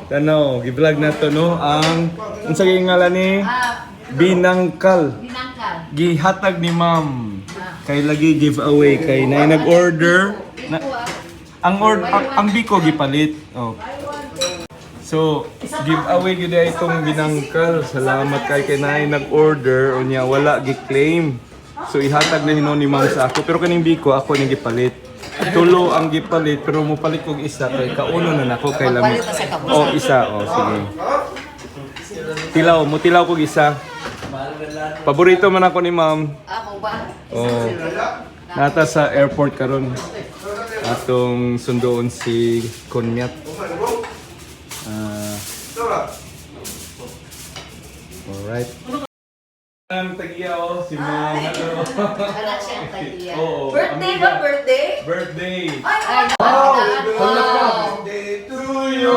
Tanaw, gi-vlog na to no ang unsa gyud ngalan ni Binangkal. Binangkal. Gihatag ni ma'am. Kay lagi giveaway kay nay nag-order. Na, ang biko gipalit. Oh. So, giveaway gyud itong Binangkal. Salamat kay nay nag-order unya wala gi-claim. So ihatag na hinon ni ma'am sa ako pero kaning biko ako ning gipalit. Tulo ang gipalit pero mo palit kog isa kay kauno na nako kay lamit. Oh, isa. Oh, sige. Tilaw, mo tilaw kog isa. Paborito man ako ni ma'am. Ako ba? Oh. Nata sa airport karon. Atong sundoon si Konyat. Alright. Ang tagiyaw si ma'am. Hello. Wala siyang tagiya. Oo. Birthday ba? Birthday? Birthday. Ay! Birthday to you.